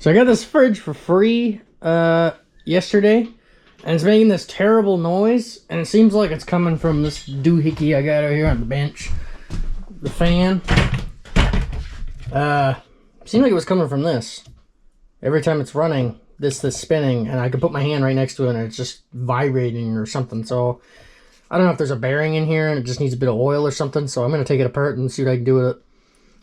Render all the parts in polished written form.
So I got this fridge for free yesterday, and it's making this terrible noise, and it seems like it's coming from this doohickey I got over here on the bench. The fan. Seemed like it was coming from this. Every time it's running, this spinning, and I could put my hand right next to it and it's just vibrating or something. So I don't know if there's a bearing in here and it just needs a bit of oil or something. So I'm going to take it apart and see what I can do with it.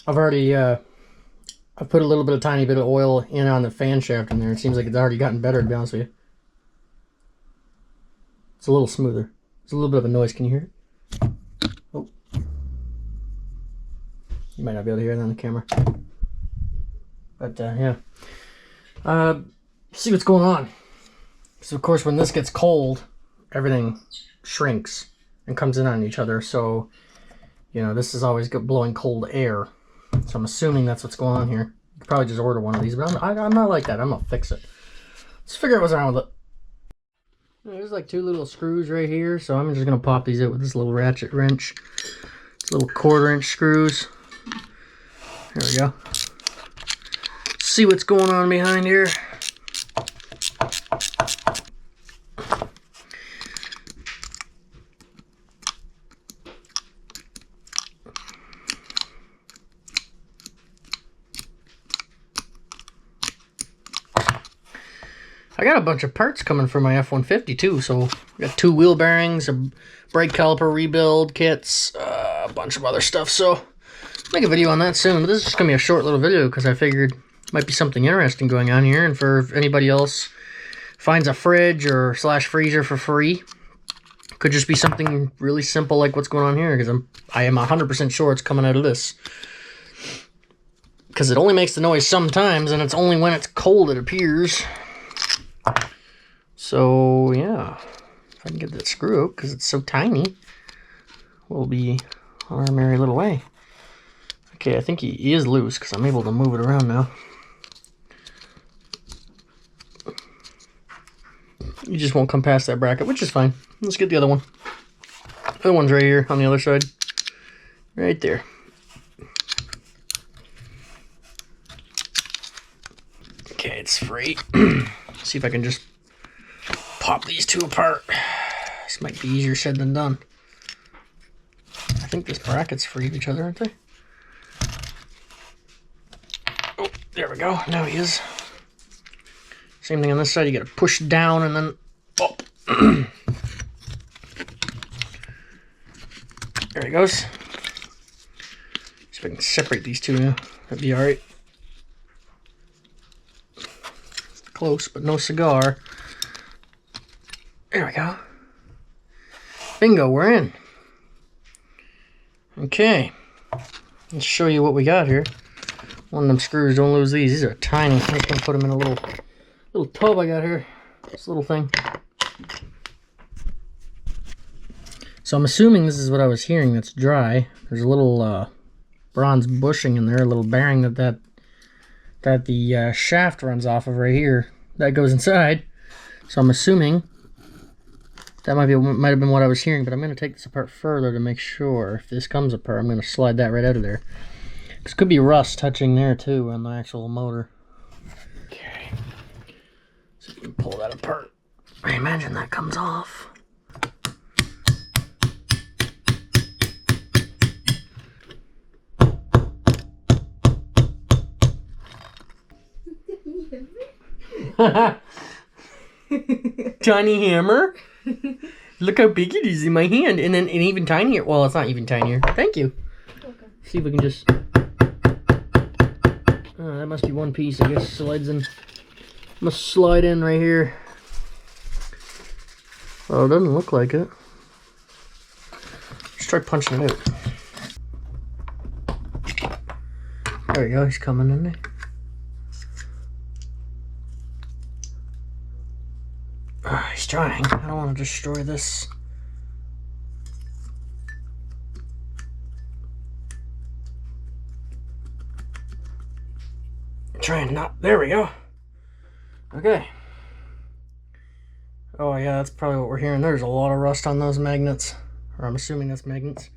I've already I've put a little bit of tiny bit of oil in on the fan shaft in there. It seems like it's already gotten better, to be honest with you. It's a little smoother. There's a little bit of a noise. Can you hear it? Oh. You might not be able to hear it on the camera. But, yeah. See what's going on. So, of course, when this gets cold, everything shrinks and comes in on each other. So, you know, this is always blowing cold air. So I'm assuming that's what's going on here. You could probably just order one of these, but I'm not like that. I'm going to fix it. Let's figure out what's wrong with it. There's like two little screws right here, so I'm just going to pop these out with this little ratchet wrench. It's little 1/4-inch screws. There we go. See what's going on behind here. I got a bunch of parts coming for my F-150 too, so I got 2 wheel bearings, a brake caliper rebuild kits, a bunch of other stuff, so I'll make a video on that soon. But this is just going to be a short little video because I figured might be something interesting going on here, and for if anybody else finds a fridge or / freezer for free, could just be something really simple like what's going on here, because I am 100% sure it's coming out of this. Because it only makes the noise sometimes, and it's only when it's cold it appears. So, yeah, if I can get that screw out, because it's so tiny, we'll be on our merry little way. Okay, I think he is loose, because I'm able to move it around now. You just won't come past that bracket, which is fine. Let's get the other one. The other one's right here on the other side. Right there. Okay, it's free. See if I can just pop these two apart. This might be easier said than done. I think this bracket's free of each other, aren't they? Oh, there we go. Now he is. Same thing on this side. You got to push down and then up. There he goes. See if I can separate these two now. That'd be alright. Close, but no cigar. There we go. Bingo, we're in. Okay. Let's show you what we got here. One of them screws, don't lose these. These are tiny. I'm just gonna put them in a little tub I got here. This little thing. So I'm assuming this is what I was hearing that's dry. There's a little bronze bushing in there, a little bearing that the shaft runs off of right here. That goes inside. So I'm assuming that might have been what I was hearing, but I'm going to take this apart further to make sure. If this comes apart, I'm going to slide that right out of there. This could be rust touching there too on the actual motor. Okay. So you can pull that apart. I imagine that comes off. Tiny hammer. Look how big it is in my hand, and then even tinier. Well, it's not even tinier. Thank you. Okay. See if we can just. Oh, that must be one piece. I guess slides in. Must slide in right here. Oh, it doesn't look like it. Let's try punching it out. There we go. He's coming in there. He's trying. I don't want to destroy this. Trying not. There we go. Okay. Oh yeah, that's probably what we're hearing. There's a lot of rust on those magnets. Or I'm assuming that's magnets.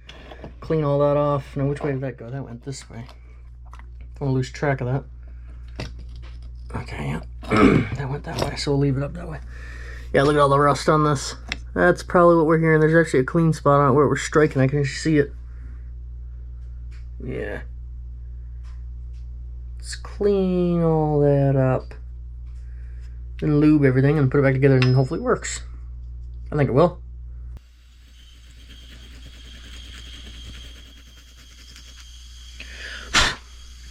Clean all that off. Now which way did that go? That went this way. Don't want to lose track of that. Okay, yeah. That went that way, so we'll leave it up that way. Yeah, look at all the rust on this. That's probably what we're hearing. There's actually a clean spot on it where we're striking. I can actually see it. Yeah. Let's clean all that up. And lube everything and put it back together, and hopefully it works. I think it will.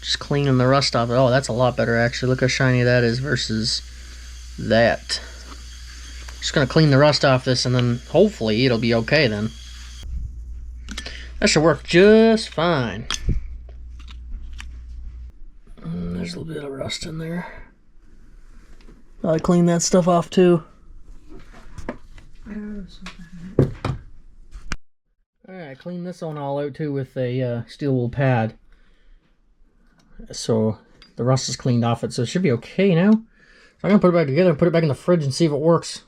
Just cleaning the rust off. Oh, that's a lot better actually. Look how shiny that is versus that. Just gonna clean the rust off this, and then hopefully it'll be okay then. That should work just fine. There's a little bit of rust in there. I clean that stuff off too. Alright, clean this one all out too with a steel wool pad. So the rust is cleaned off it, so it should be okay now. So I'm gonna put it back together and put it back in the fridge and see if it works.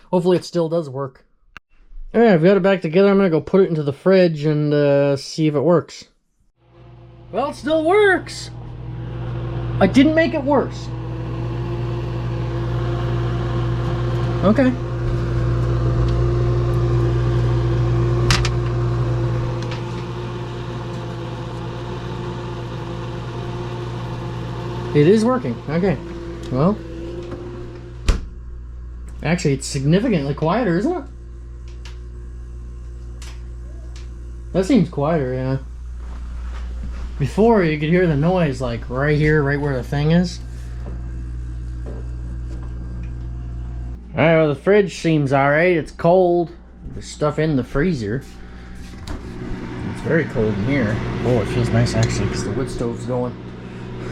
Hopefully it still does work. Alright, I've got it back together. I'm gonna go put it into the fridge and see if it works. Well, it still works! I didn't make it worse. Okay. It is working. Okay. Well. Actually, it's significantly quieter, isn't it? That seems quieter, yeah. Before, you could hear the noise, like, right here, right where the thing is. Alright, well, the fridge seems alright. It's cold. There's stuff in the freezer. It's very cold in here. Oh, it feels nice, actually, because the wood stove's going.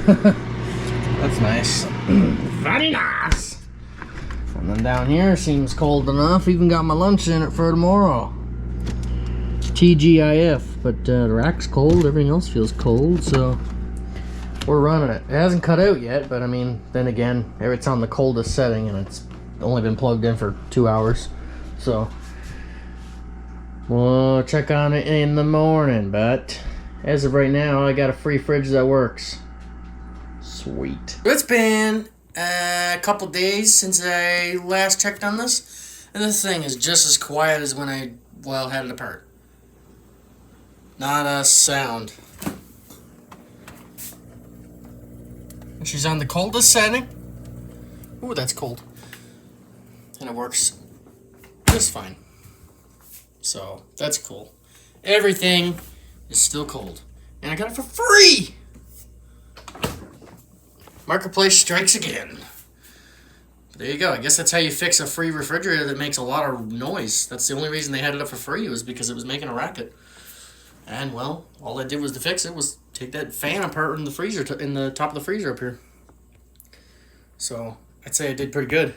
That's nice. Very nice! And then down here seems cold enough. Even got my lunch in it for tomorrow. TGIF, but the rack's cold, everything else feels cold, so we're running it. It hasn't cut out yet, but I mean, then again, it's on the coldest setting and it's only been plugged in for 2 hours, so we'll check on it in the morning. But as of right now, I got a free fridge that works. Sweet. It's been a couple days since I last checked on this, and this thing is just as quiet as when I had it apart. Not a sound. And she's on the coldest setting. Ooh, that's cold. And it works just fine. So, that's cool. Everything is still cold. And I got it for free! Marketplace strikes again. There you go. I guess that's how you fix a free refrigerator that makes a lot of noise. That's the only reason they had it up for free, was because it was making a racket. And, well, all I did was to fix it was take that fan apart in the freezer, in the top of the freezer up here. So, I'd say I did pretty good.